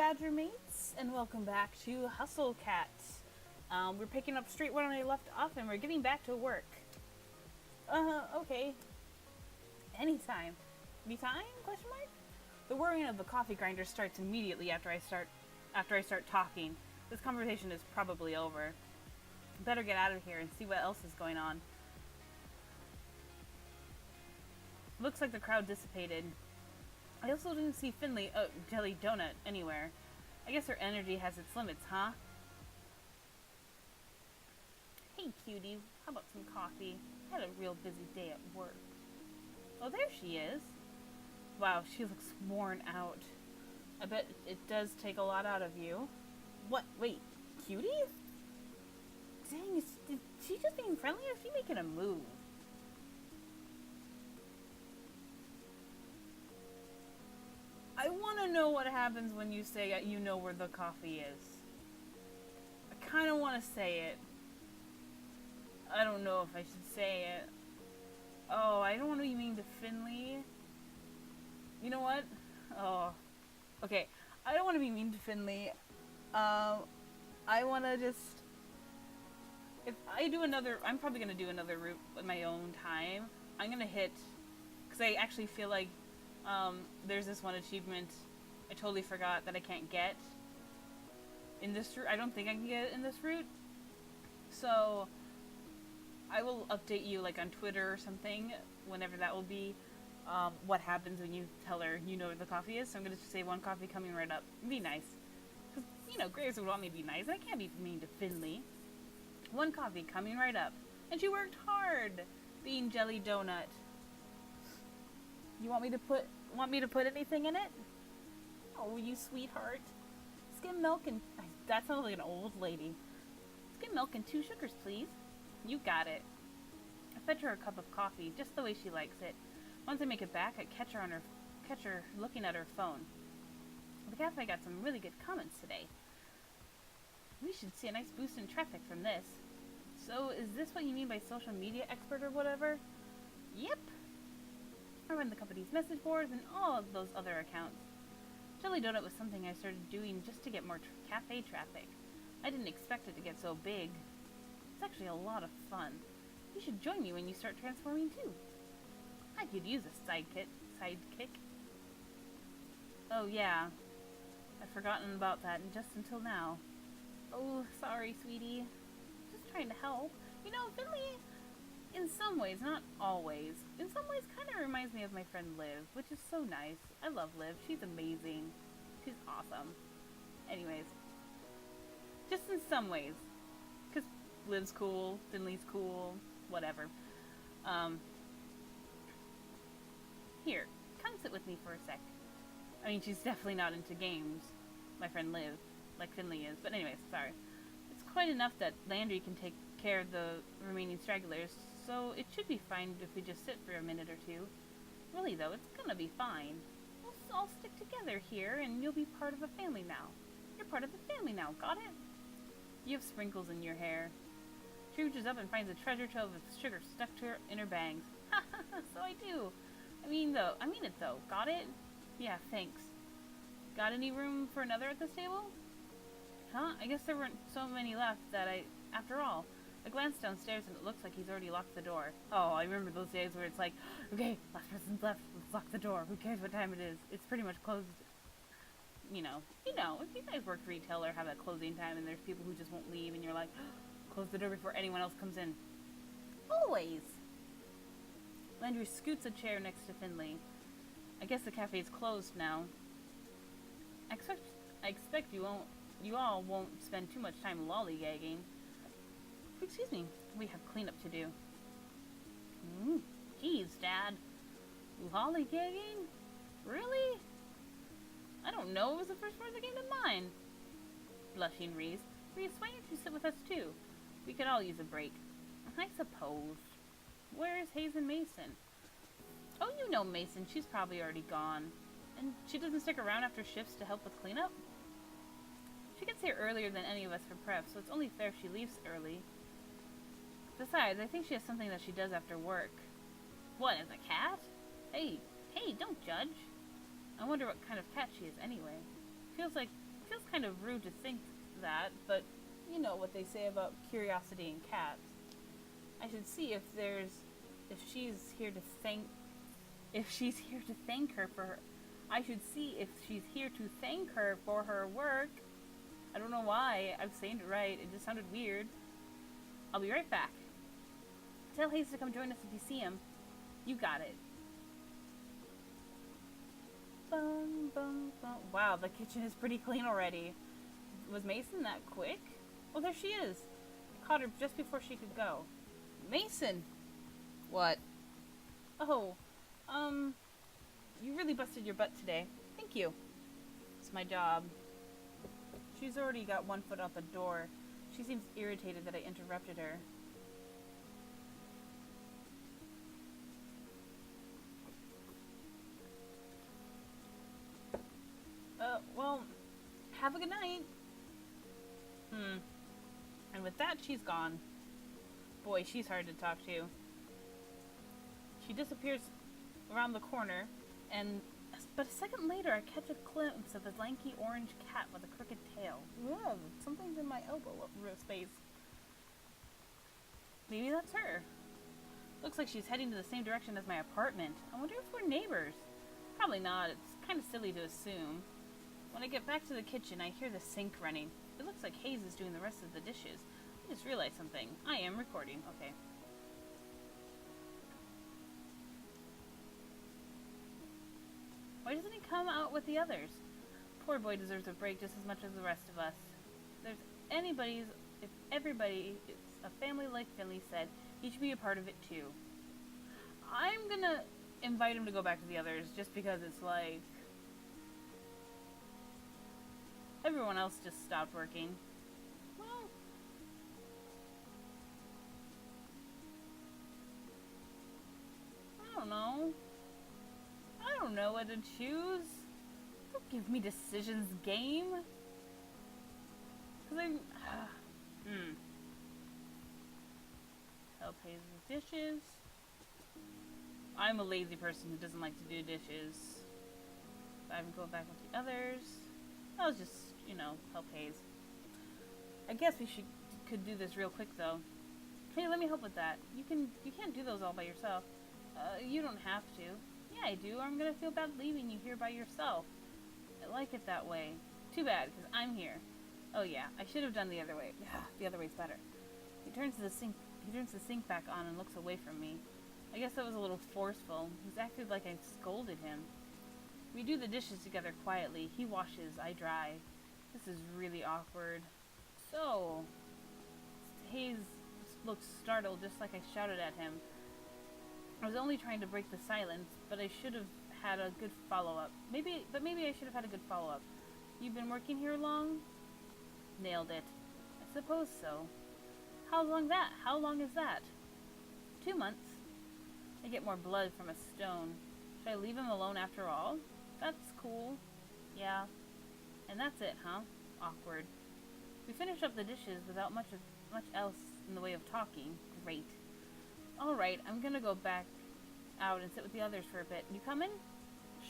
Badger mates, and welcome back to Hustle Cat. We're picking up straight where I left off, and we're getting back to work. Okay. Anytime. Anytime? Question mark. The whirring of the coffee grinder starts immediately after I start talking. This conversation is probably over. Better get out of here and see what else is going on. Looks like the crowd dissipated. I also didn't see Finley, Jelly Donut, anywhere. I guess her energy has its limits, huh? Hey, cutie, how about some coffee? I had a real busy day at work. Oh, there she is. Wow, she looks worn out. I bet it does take a lot out of you. What? Wait, cutie? Dang, is she just being friendly or is she making a move? I want to know what happens when you say you know where the coffee is. I kind of want to say it. I don't know if I should say it. Oh, I don't want to be mean to Finley. You know what? Oh, okay. I don't want to be mean to Finley. I want to just... If I do another... I'm probably going to do another route at my own time. I'm going to hit... Because I actually feel like there's this one achievement I totally forgot that I can't get in this route. I don't think I can get it in this route. So I will update you like on Twitter or something, whenever that will be, what happens when you tell her you know where the coffee is. So I'm going to say one coffee coming right up. Be nice. Because, you know, Graves would want me to be nice. I can't be mean to Finley. One coffee coming right up. And she worked hard being Jelly Donut. You want me to put anything in it? Oh, you sweetheart. Skim milk and... That sounds like an old lady. Skim milk and 2 sugars, please. You got it. I fetch her a cup of coffee, just the way she likes it. Once I make it back, I catch her looking at her phone. The cafe got some really good comments today. We should see a nice boost in traffic from this. So, is this what you mean by social media expert or whatever? Yep. I run the company's message boards and all of those other accounts. Jelly Donut was something I started doing just to get more cafe traffic. I didn't expect it to get so big. It's actually a lot of fun. You should join me when you start transforming too. I could use a sidekick. Oh yeah, I've forgotten about that just until now. Oh, sorry, sweetie. Just trying to help. You know, Finley, in some ways, not always, in some ways kind of reminds me of my friend Liv, which is so nice. I love Liv. She's amazing. She's awesome. Anyways, just in some ways. Because Liv's cool, Finley's cool, whatever. Here, come sit with me for a sec. I mean, she's definitely not into games, my friend Liv, like Finley is. But anyways, sorry. It's quite enough that Landry can take care of the remaining stragglers, so it should be fine if we just sit for a minute or two. Really though, it's gonna be fine. We'll all stick together here, and you'll be part of a family now. You're part of the family now, got it? You have sprinkles in your hair. She reaches up and finds a treasure trove of sugar stuck to her in her bangs. Ha ha ha, so I do. I mean it though, got it? Yeah, thanks. Got any room for another at this table? Huh? I guess there weren't so many left after all. I glanced downstairs and it looks like he's already locked the door. Oh, I remember those days where it's like, okay, last person's left, let's lock the door. Who cares what time it is? It's pretty much closed. You know, if you guys work retail or have a closing time and there's people who just won't leave and you're like, close the door before anyone else comes in. Always. Landry scoots a chair next to Finley. I guess the cafe's closed now. I expect you all won't spend too much time lollygagging. Excuse me, we have cleanup to do. Geez, Dad. Lollygagging? Really? I don't know, it was the first word that came to mind. Blushing Reese. Reese, why don't you sit with us too? We could all use a break. I suppose. Where is Hazen Mason? Oh, you know Mason, she's probably already gone. And she doesn't stick around after shifts to help with cleanup? She gets here earlier than any of us for prep, so it's only fair if she leaves early. Besides, I think she has something that she does after work. What, as a cat? Hey, don't judge. I wonder what kind of cat she is anyway. feels kind of rude to think that, but you know what they say about curiosity in cats. I should see if she's here to thank her for her. I should see if she's here to thank her for her work. I don't know why I'm saying it right. It just sounded weird. I'll be right back. Tell Hayes to come join us if you see him. You got it. Bum, bum, bum. Wow, the kitchen is pretty clean already. Was Mason that quick? Oh, there she is. I caught her just before she could go. Mason! What? Oh, you really busted your butt today. Thank you. It's my job. She's already got one foot out the door. She seems irritated that I interrupted her. Well, have a good night. And with that, she's gone. Boy, she's hard to talk to. She disappears around the corner, but a second later, I catch a glimpse of a lanky orange cat with a crooked tail. Ugh, something's in my elbow space. Maybe that's her. Looks like she's heading to the same direction as my apartment. I wonder if we're neighbors. Probably not. It's kind of silly to assume. When I get back to the kitchen, I hear the sink running. It looks like Hayes is doing the rest of the dishes. I just realized something. I am recording. Okay. Why doesn't he come out with the others? Poor boy deserves a break just as much as the rest of us. If everybody is a family like Finley said, he should be a part of it too. I'm gonna invite him to go back to the others just because it's like everyone else just stopped working. Well, I don't know. I don't know what to choose. Don't give me decisions, game. Cause Help pays the dishes. I'm a lazy person who doesn't like to do dishes. So I'm going back with the others. I'll just, help Hayes. I guess we could do this real quick though. Hey, let me help with that. You can't do those all by yourself. You don't have to. Yeah, I do. I'm gonna feel bad leaving you here by yourself. I like it that way. Too bad, because I'm here. Oh yeah, I should have done the other way. The other way's better. He turns the sink back on and looks away from me. I guess that was a little forceful. He's acted like I scolded him. We do the dishes together quietly. He washes, I dry. This is really awkward. So, Hayes looked startled, just like I shouted at him. I was only trying to break the silence, but I should have had a good follow-up. Maybe I should have had a good follow-up. You've been working here long? Nailed it. I suppose so. How long is that? 2 months. I get more blood from a stone. Should I leave him alone after all? That's cool. Yeah. And that's it, huh? Awkward. We finish up the dishes without much else in the way of talking. Great. Alright, I'm gonna go back out and sit with the others for a bit. You coming?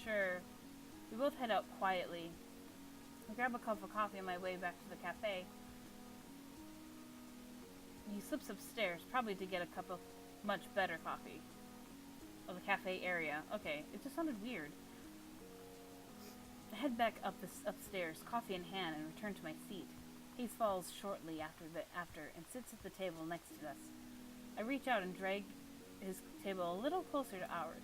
Sure. We both head out quietly. I grab a cup of coffee on my way back to the cafe. He slips upstairs, probably to get a cup of much better coffee. Oh, the cafe area. Okay, it just sounded weird. I head back upstairs, coffee in hand, and return to my seat. Hayes follows shortly after and sits at the table next to us. I reach out and drag his table a little closer to ours.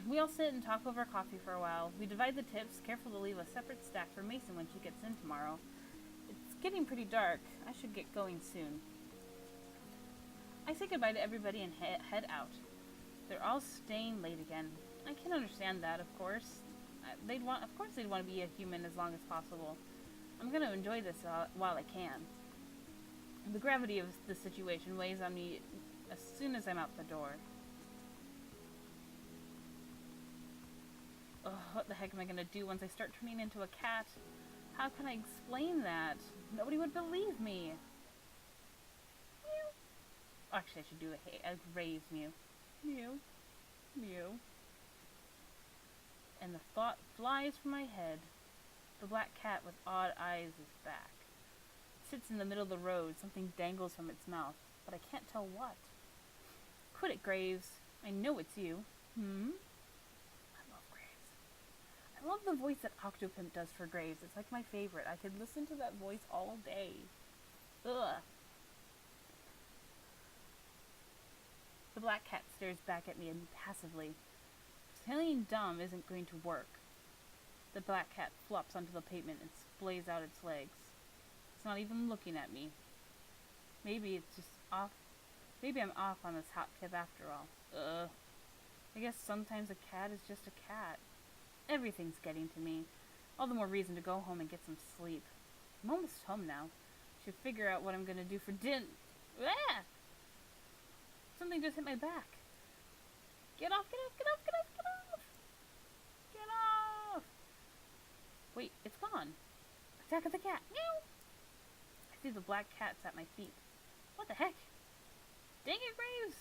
We all sit and talk over coffee for a while. We divide the tips, careful to leave a separate stack for Mason when she gets in tomorrow. It's getting pretty dark. I should get going soon. I say goodbye to everybody and head out. They're all staying late again. I can understand that, of course. They'd want to be a human as long as possible. I'm going to enjoy this while I can. The gravity of the situation weighs on me as soon as I'm out the door. Ugh, what the heck am I going to do once I start turning into a cat? How can I explain that? Nobody would believe me. Mew. Actually, I should do a raised mew. Mew. Mew. And the thought flies from my head. The black cat with odd eyes is back. It sits in the middle of the road. Something dangles from its mouth, but I can't tell what. Quit it, Graves. I know it's you. Hmm? I love Graves. I love the voice that Octopimp does for Graves. It's like my favorite. I could listen to that voice all day. Ugh. The black cat stares back at me impassively. Playing dumb isn't going to work. The black cat flops onto the pavement and splays out its legs. It's not even looking at me. Maybe it's just off. Maybe I'm off on this hot tip after all. I guess sometimes a cat is just a cat. Everything's getting to me. All the more reason to go home and get some sleep. I'm almost home now. Should figure out what I'm gonna do for dinner. Ah! Something just hit my back. Get off, get off, get off, get off, get off! Get off! Wait, it's gone. Attack of the cat. Meow! I see the black cats at my feet. What the heck? Dang it, Graves!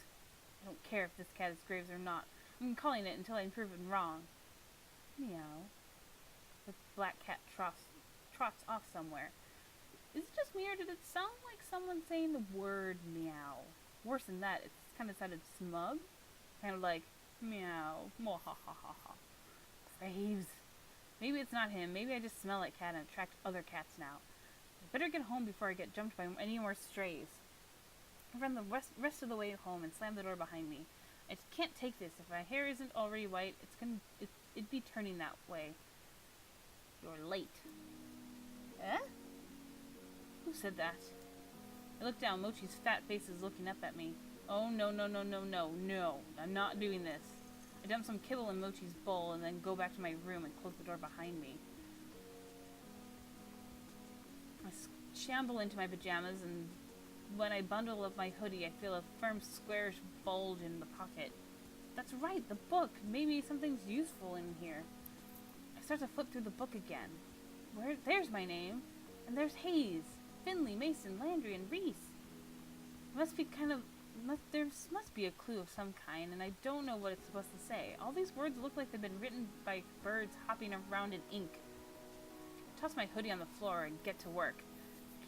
I don't care if this cat is Graves or not. I'm calling it until I'm proven wrong. Meow. The black cat trots off somewhere. Is it just me or did it sound like someone saying the word meow? Worse than that, it kind of sounded smug. Kind of like, meow, mwahahaha. Graves. Maybe it's not him. Maybe I just smell like cat and attract other cats now. I better get home before I get jumped by any more strays. I ran the rest of the way home and slammed the door behind me. I just can't take this. If my hair isn't already white, it'd be turning that way. You're late. Eh? Who said that? I looked down. Mochi's fat face is looking up at me. Oh, no, no, no, no, no, no. I'm not doing this. I dump some kibble in Mochi's bowl and then go back to my room and close the door behind me. I shamble into my pajamas, and when I bundle up my hoodie, I feel a firm, squarish bulge in the pocket. That's right, the book. Maybe something's useful in here. I start to flip through the book again. There's my name. And there's Hayes, Finley, Mason, Landry, and Reese. There must be a clue of some kind, and I don't know what it's supposed to say. All these words look like they've been written by birds hopping around in ink. I toss my hoodie on the floor and get to work.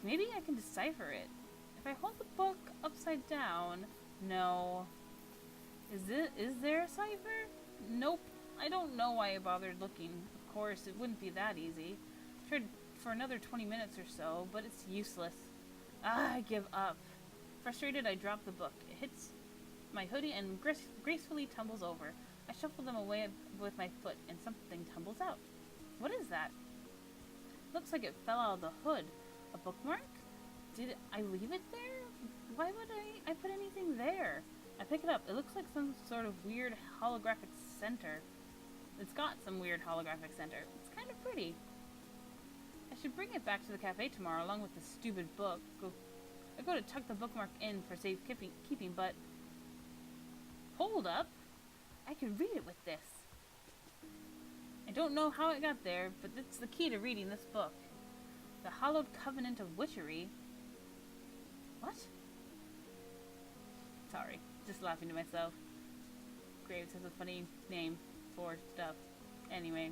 Maybe I can decipher it. If I hold the book upside down... No. Is there a cipher? Nope. I don't know why I bothered looking. Of course, it wouldn't be that easy. I tried for another 20 minutes or so, but it's useless. I give up. Frustrated, I drop the book. It hits my hoodie and gracefully tumbles over. I shuffle them away with my foot, and something tumbles out. What is that? Looks like it fell out of the hood. A bookmark? Did I leave it there? Why would I put anything there? I pick it up. It looks like some sort of weird holographic center. It's got some weird holographic center. It's kind of pretty. I should bring it back to the cafe tomorrow along with the stupid book. I go to tuck the bookmark in for safe keeping, but... Hold up! I can read it with this. I don't know how it got there, but it's the key to reading this book. The Hallowed Covenant of Witchery. What? Sorry, just laughing to myself. Graves has a funny name for stuff. Anyway.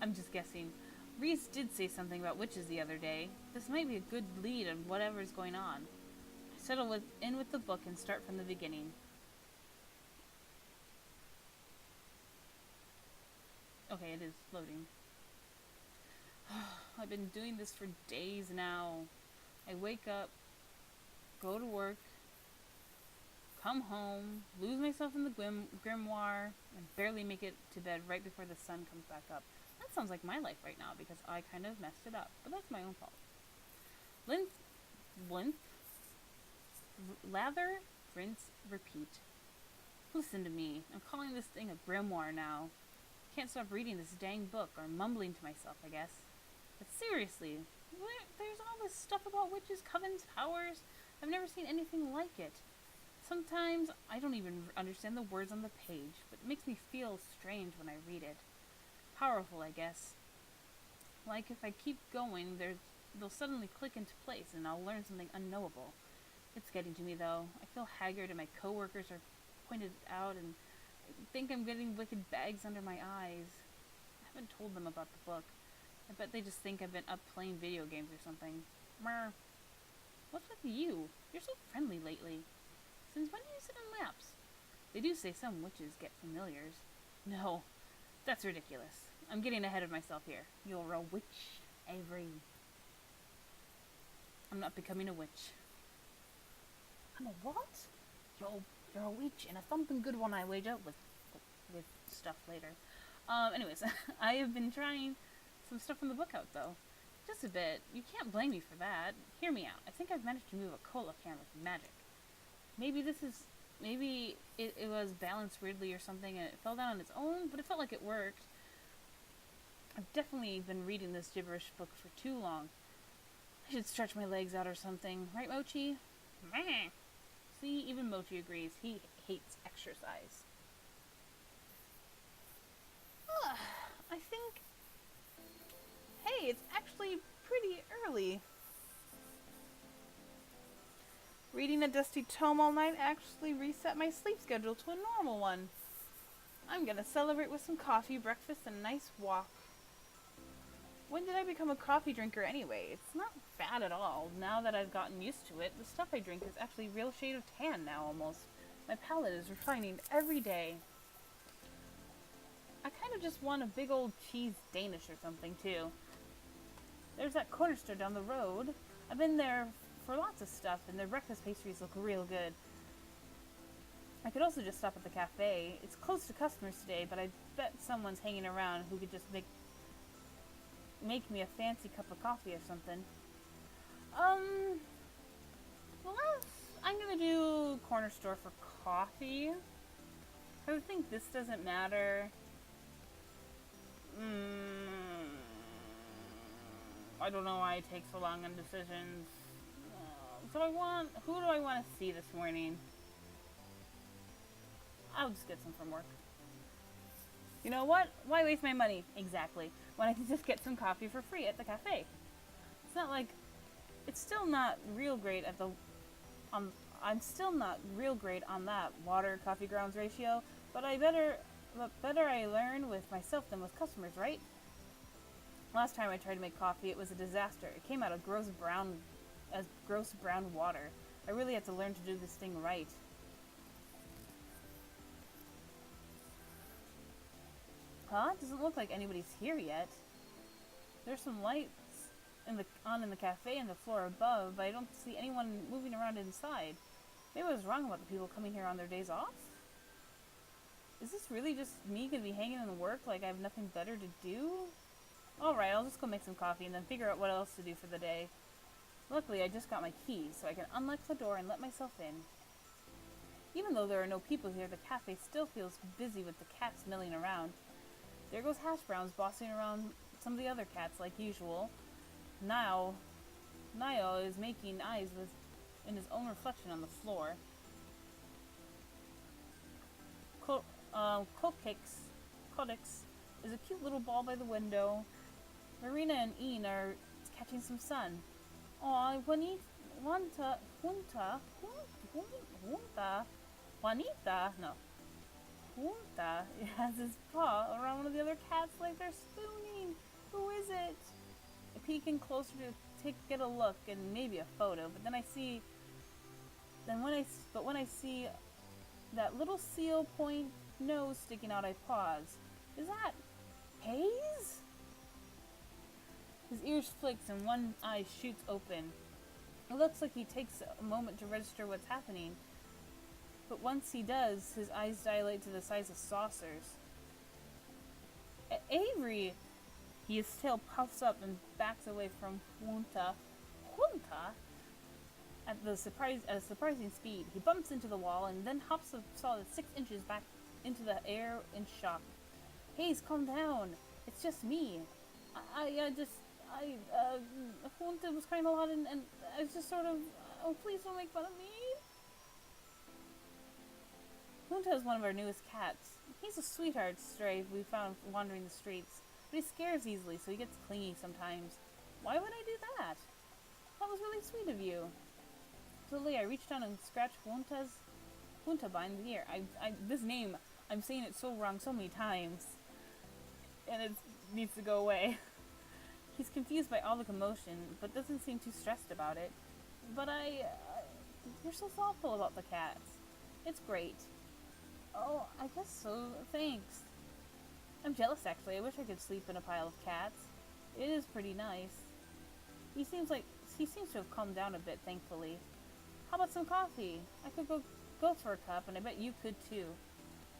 I'm just guessing. Reese did say something about witches the other day. This might be a good lead on whatever's going on. I settle in with the book and start from the beginning. Okay, it is loading. I've been doing this for days now. I wake up, go to work, come home, lose myself in the grimoire, and barely make it to bed right before the sun comes back up. That sounds like my life right now because I kind of messed it up, but that's my own fault. Lather, rinse, repeat. Listen to me. I'm calling this thing a grimoire now. Can't stop reading this dang book or mumbling to myself, I guess. But seriously, there's all this stuff about witches, covens, powers. I've never seen anything like it. Sometimes I don't even understand the words on the page, but it makes me feel strange when I read it. Powerful, I guess. Like if I keep going, they'll suddenly click into place and I'll learn something unknowable. It's getting to me though. I feel haggard and my coworkers are pointed out and think I'm getting wicked bags under my eyes. haven't told them about the book. I bet they just think I've been up playing video games or something. Mer. What's with you? You're so friendly lately. Since when do you sit on laps? They do say some witches get familiars. No, that's ridiculous. I'm getting ahead of myself here. You're a witch, Avery. I'm not becoming a witch. I'm a what? You're a witch, and a thumping good one, I wager, with stuff later. Anyways, I have been trying some stuff from the book out, though. Just a bit. You can't blame me for that. Hear me out. I think I've managed to move a cola can with magic. Maybe it was balanced weirdly or something, and it fell down on its own, but it felt like it worked. I've definitely been reading this gibberish book for too long. I should stretch my legs out or something. Right, Mochi? Meh. See, even Mochi agrees. He hates exercise. I think... Hey, it's actually pretty early. Reading a dusty tome all night actually reset my sleep schedule to a normal one. I'm gonna celebrate with some coffee, breakfast, and a nice walk. When did I become a coffee drinker anyway? It's not bad at all. Now that I've gotten used to it, the stuff I drink is actually a real shade of tan now almost. My palate is refining every day. I kind of just want a big old cheese Danish or something too. There's that corner store down the road. I've been there for lots of stuff, and their breakfast pastries look real good. I could also just stop at the cafe. It's close to customers today, but I bet someone's hanging around who could just make me a fancy cup of coffee or something. Well, I'm gonna do corner store for coffee. I would think this doesn't matter. I don't know why I take so long on decisions. Who do I want to see this morning? I'll just get some from work. You know what? Why waste my money? Exactly. When I can just get some coffee for free at the cafe. It's not like... It's still not real great at the... I'm still not real great on that water-coffee grounds ratio, but better I learn with myself than with customers, right? Last time I tried to make coffee, it was a disaster. It came out of gross brown water. I really had to learn to do this thing right. Huh? It doesn't look like anybody's here yet. There's some lights in the cafe and the floor above, but I don't see anyone moving around inside. Maybe I was wrong about the people coming here on their days off? Is this really just me gonna be hanging in work like I have nothing better to do? Alright, I'll just go make some coffee and then figure out what else to do for the day. Luckily, I just got my keys, so I can unlock the door and let myself in. Even though there are no people here, the cafe still feels busy with the cats milling around. There goes Hash Brown's bossing around some of the other cats like usual. Now, Niall is making eyes in his own reflection on the floor. Codex is a cute little ball by the window. Marina and Ian are catching some sun. Aw, Juanita has his paw around one of the other cats like they're spooning. Who is it? I peek in closer to get a look and maybe a photo, but then when I see that little seal point nose sticking out, I pause. Is that Hayes? His ears flicks and one eye shoots open. It looks like he takes a moment to register what's happening, but once he does, his eyes dilate to the size of saucers. Avery! His tail puffs up and backs away from Junta at a surprising speed. He bumps into the wall and then hops a solid 6 inches back into the air in shock. Hayes, calm down. It's just me. Junta was crying a lot and I was just sort of, oh, please don't make fun of me. Junta is one of our newest cats. He's a sweetheart stray we found wandering the streets, but he scares easily, so he gets clingy sometimes. Why would I do that? That was really sweet of you. Slowly, I reached down and scratched Junta behind the ear. This name, I'm saying it so wrong so many times. And it's needs to go away. He's confused by all the commotion, but doesn't seem too stressed about it. But you're so thoughtful about the cats. It's great. Oh, I guess so. Thanks. I'm jealous, actually. I wish I could sleep in a pile of cats. It is pretty nice. He seems to have calmed down a bit, thankfully. How about some coffee? I could go for a cup, and I bet you could too.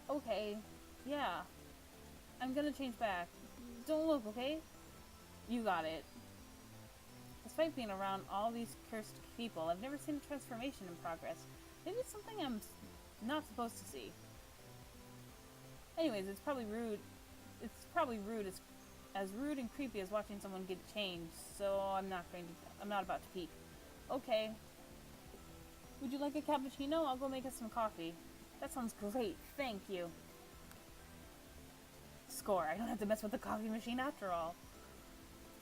Okay. Yeah. I'm gonna change back. Don't look, okay? You got it. Despite being around all these cursed people, I've never seen a transformation in progress. Maybe it's something I'm not supposed to see. Anyways, it's probably rude as rude and creepy as watching someone get changed, so I'm not about to peek. Okay. Would you like a cappuccino? I'll go make us some coffee. That sounds great. Thank you. Score. I don't have to mess with the coffee machine after all.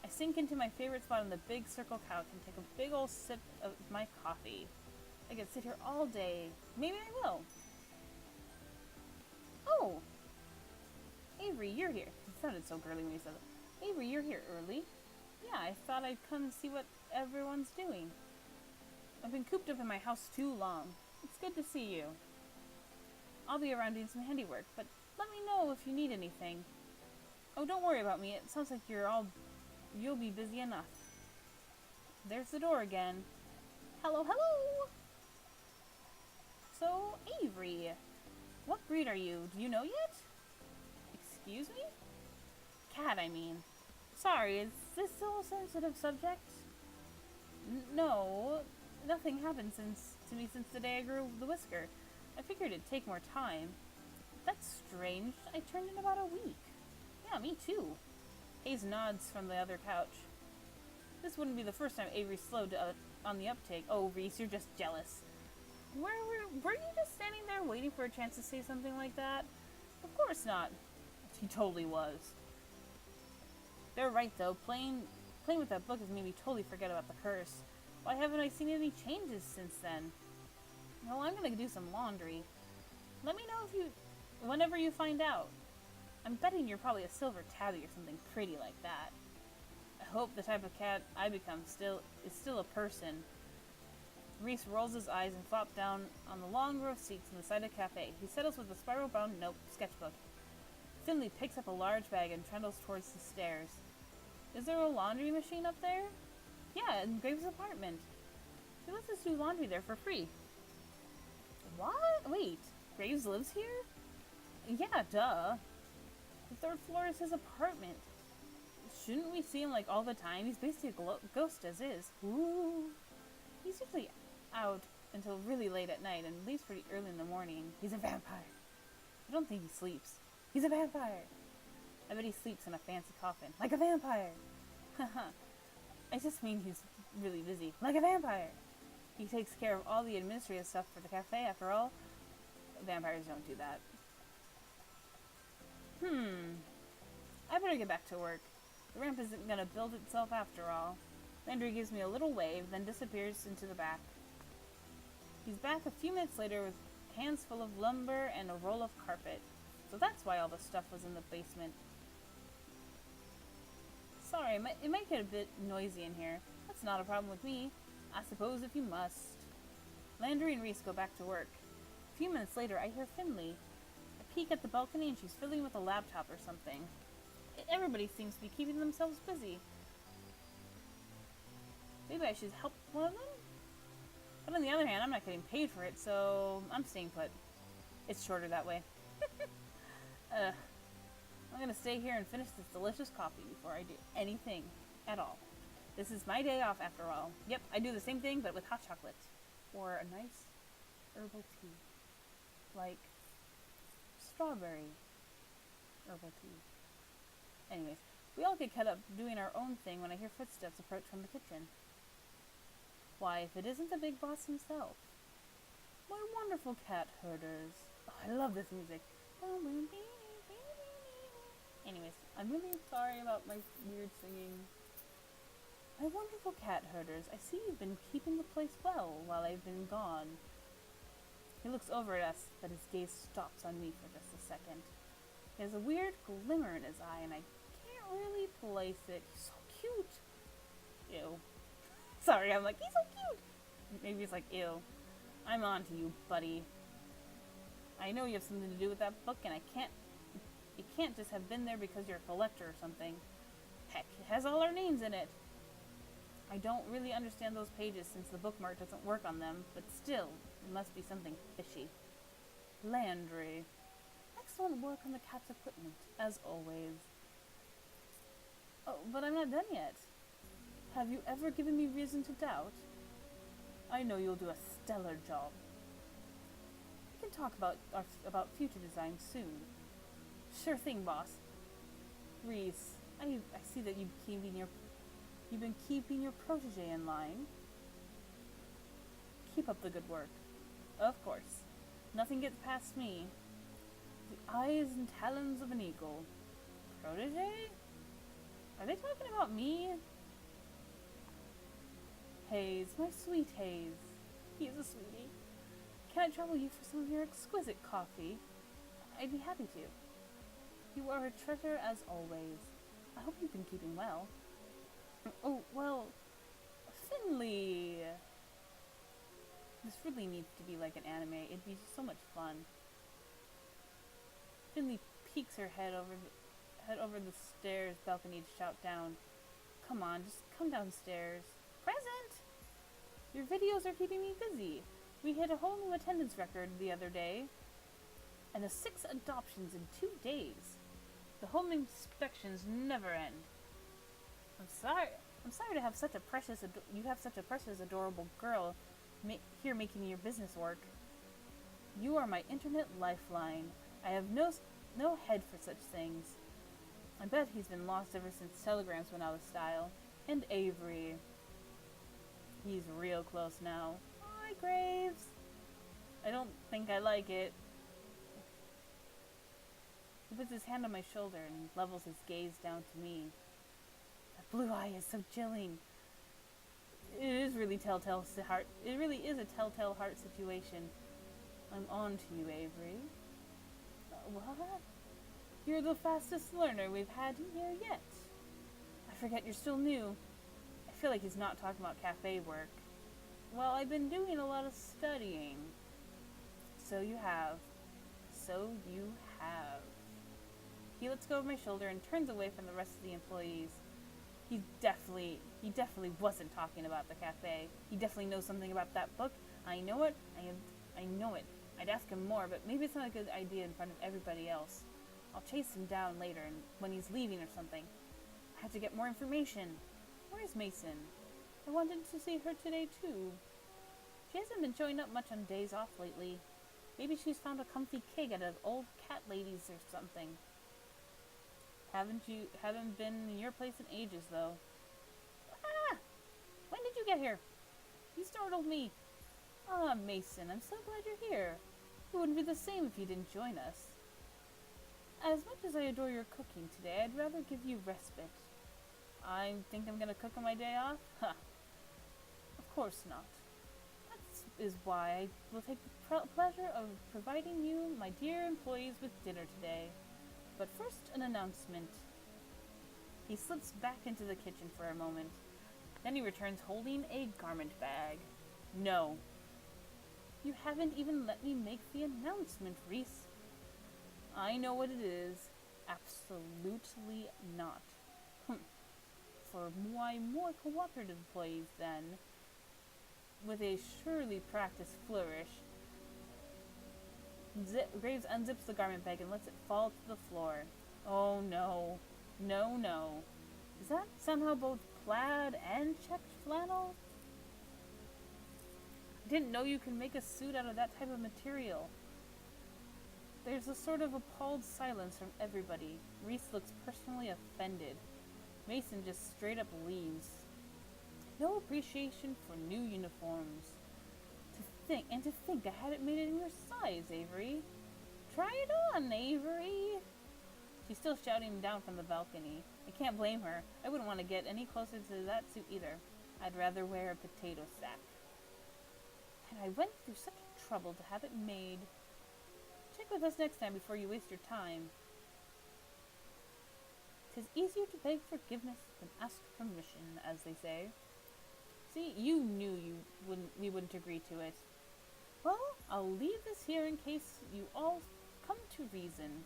I sink into my favorite spot on the big circle couch and take a big old sip of my coffee. I could sit here all day. Maybe I will. Oh! Avery, you're here. It sounded so girly when you said it. Avery, you're here early. Yeah, I thought I'd come and see what everyone's doing. I've been cooped up in my house too long. It's good to see you. I'll be around doing some handiwork, but let me know if you need anything. Oh, don't worry about me. It sounds like you'll be busy enough. There's the door again. Hello, hello! So, Avery, what breed are you? Do you know yet? Excuse me? Cat, I mean. Sorry, is this still a sensitive subject? No, nothing happened to me since the day I grew the whisker. I figured it'd take more time. That's strange. I turned in about a week. Yeah, me too. Hayes nods from the other couch. This wouldn't be the first time Avery slowed on the uptake. Oh, Reese, you're just jealous. Were you just standing there waiting for a chance to say something like that? Of course not. He totally was. They're right, though. Playing with that book has made me totally forget about the curse. Why haven't I seen any changes since then? Well, I'm gonna do some laundry. Let me know whenever you find out. I'm betting you're probably a silver tabby or something pretty like that. I hope the type of cat I become is still a person. Reese rolls his eyes and flops down on the long row of seats inside a cafe. He settles with a spiral-bound sketchbook. Finley picks up a large bag and trundles towards the stairs. Is there a laundry machine up there? Yeah, in Graves' apartment. She lets us do laundry there for free. What? Wait, Graves lives here? Yeah, duh. The third floor is his apartment. Shouldn't we see him like all the time? He's basically a ghost as is. Ooh. He's usually out until really late at night and leaves pretty early in the morning. He's a vampire. I don't think he sleeps. He's a vampire. I bet he sleeps in a fancy coffin. Like a vampire. Haha. I just mean he's really busy. Like a vampire. He takes care of all the administrative stuff for the cafe, after all. Vampires don't do that. I better get back to work. The ramp isn't gonna build itself after all. Landry gives me a little wave, then disappears into the back. He's back a few minutes later with hands full of lumber and a roll of carpet. So that's why all the stuff was in the basement. Sorry, it might get a bit noisy in here. That's not a problem with me. I suppose if you must. Landry and Reese go back to work. A few minutes later, I hear Finley. I peek at the balcony and she's fiddling with a laptop or something. Everybody seems to be keeping themselves busy. Maybe I should help one of them? But on the other hand, I'm not getting paid for it, so I'm staying put. It's shorter that way. I'm gonna stay here and finish this delicious coffee before I do anything at all. This is my day off after all. Yep, I do the same thing, but with hot chocolate. Or a nice herbal tea. Like strawberry herbal tea. Anyways, we all get caught up doing our own thing when I hear footsteps approach from the kitchen. Why, if it isn't the big boss himself. My wonderful cat herders. Oh, I love this music. Anyways, I'm really sorry about my weird singing. My wonderful cat herders, I see you've been keeping the place well while I've been gone. He looks over at us, but his gaze stops on me for just a second. He has a weird glimmer in his eye, and I can't really place it. He's so cute. Ew. Sorry, I'm like, he's so cute. Maybe it's like, ew. I'm on to you, buddy. I know you have something to do with that book, and it can't just have been there because you're a collector or something. Heck, it has all our names in it. I don't really understand those pages since the bookmark doesn't work on them, but still, it must be something fishy. Landry. Excellent work on the cat's equipment, as always. Oh, but I'm not done yet. Have you ever given me reason to doubt? I know you'll do a stellar job. We can talk about future designs soon. Sure thing, boss. Reese, I see that you've been keeping your protege in line. Keep up the good work. Of course. Nothing gets past me. The eyes and talons of an eagle. Protege? Are they talking about me? Hayes, my sweet Hayes. He is a sweetie. Can I trouble you for some of your exquisite coffee? I'd be happy to. You are a treasure as always. I hope you've been keeping well. Oh, well, Finley. This really needs to be like an anime. It'd be so much fun. Finley peeks her head over the stairs balcony to shout down. Come on, just come downstairs. Present! Your videos are keeping me busy. We hit a whole new attendance record the other day. And the 6 adoptions in 2 days. The home inspections never end. I'm sorry to have such a precious, adorable girl here making your business work. You are my internet lifeline. I have no head for such things. I bet he's been lost ever since telegrams went out of style. And Avery. He's real close now. Hi, Graves. I don't think I like it. He puts his hand on my shoulder and levels his gaze down to me. That blue eye is so chilling. It is really telltale heart. It really is a telltale heart situation. I'm on to you, Avery. What? You're the fastest learner we've had in here yet. I forget you're still new. I feel like he's not talking about cafe work. Well, I've been doing a lot of studying. So you have. He lets go of my shoulder and turns away from the rest of the employees. He definitely wasn't talking about the cafe. He definitely knows something about that book. I know it. I know it. I'd ask him more, but maybe it's not a good idea in front of everybody else. I'll chase him down later and when he's leaving or something. I have to get more information. Where's Mason? I wanted to see her today too. She hasn't been showing up much on days off lately. Maybe she's found a comfy keg at an old cat lady's or something. Haven't been in your place in ages, though. Ah! When did you get here? You startled me. Ah, Mason, I'm so glad you're here. It wouldn't be the same if you didn't join us. As much as I adore your cooking today, I'd rather give you respite. I think I'm gonna cook on my day off? Huh. Of course not. That is why I will take the pleasure of providing you, my dear employees, with dinner today. But first, an announcement. He slips back into the kitchen for a moment. Then he returns holding a garment bag. No. You haven't even let me make the announcement, Reese. I know what it is. Absolutely not. For my more cooperative employees, then, with a surely practiced flourish, Graves unzips the garment bag and lets it fall to the floor. Oh no. No. Is that somehow both plaid and checked flannel? I didn't know you could make a suit out of that type of material. There's a sort of appalled silence from everybody. Reese looks personally offended. Mason just straight up leaves. No appreciation for new uniforms. To think I hadn't made it in your size, Avery. Try it on, Avery. She's still shouting down from the balcony. I can't blame her. I wouldn't want to get any closer to that suit either. I'd rather wear a potato sack. And I went through such trouble to have it made. Check with us next time before you waste your time. 'Tis easier to beg forgiveness than ask permission, as they say. See, you knew we wouldn't agree to it. Well, I'll leave this here in case you all come to reason.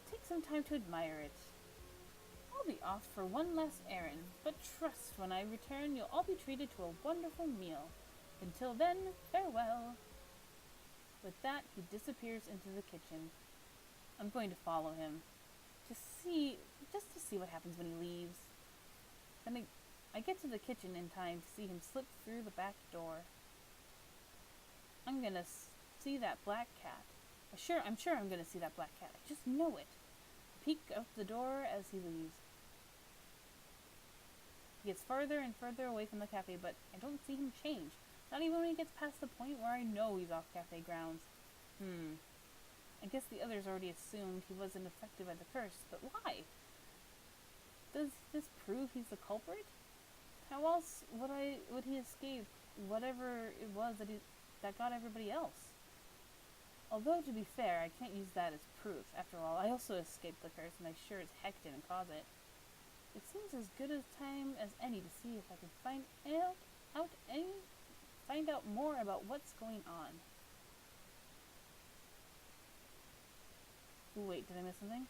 Take some time to admire it. I'll be off for one last errand, but trust when I return you'll all be treated to a wonderful meal. Until then, farewell. With that, he disappears into the kitchen. I'm going to follow him. Just to see what happens when he leaves. Then I get to the kitchen in time to see him slip through the back door. I'm gonna see that black cat. I'm sure I'm gonna see that black cat. I just know it. Peek out the door as he leaves. He gets further and further away from the cafe, but I don't see him change. Not even when he gets past the point where I know he's off cafe grounds. I guess the others already assumed he wasn't affected by the curse, but why? Does this prove he's the culprit? How else would he escape whatever it was that got everybody else? Although, to be fair, I can't use that as proof. After all, I also escaped the curse, and I sure as heck didn't cause it. It seems as good a time as any to see if I can find out more about what's going on. Ooh, wait, did I miss something?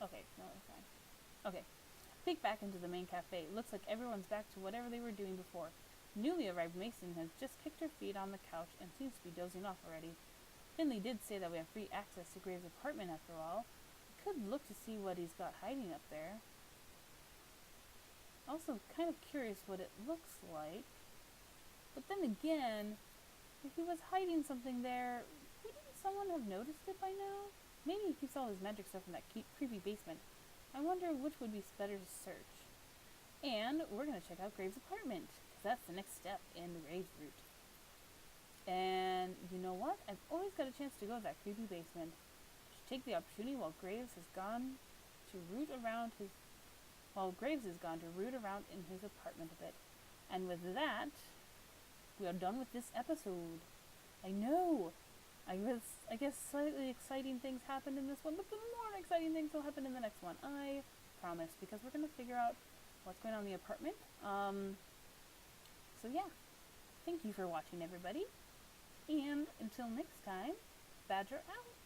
Okay, no, it's fine. Okay. Peek back into the main cafe. Looks like everyone's back to whatever they were doing before. Newly arrived Mason has just kicked her feet on the couch and seems to be dozing off already. Finley did say that we have free access to Graves' apartment after all. We could look to see what he's got hiding up there. Also kind of curious what it looks like. But then again, if he was hiding something there, wouldn't someone have noticed it by now? Maybe he keeps all his magic stuff in that creepy basement. I wonder which would be better to search. And we're going to check out Graves' apartment, because that's the next step in the Graves route. And you know what? I've always got a chance to go to that creepy basement. I should take the opportunity while Graves has gone to root around in his apartment a bit. And with that, we are done with this episode. I know. I guess slightly exciting things happened in this one, but the more exciting things will happen in the next one. I promise, because we're going to figure out what's going on in the apartment. So yeah. Thank you for watching, everybody. And until next time, Badger out.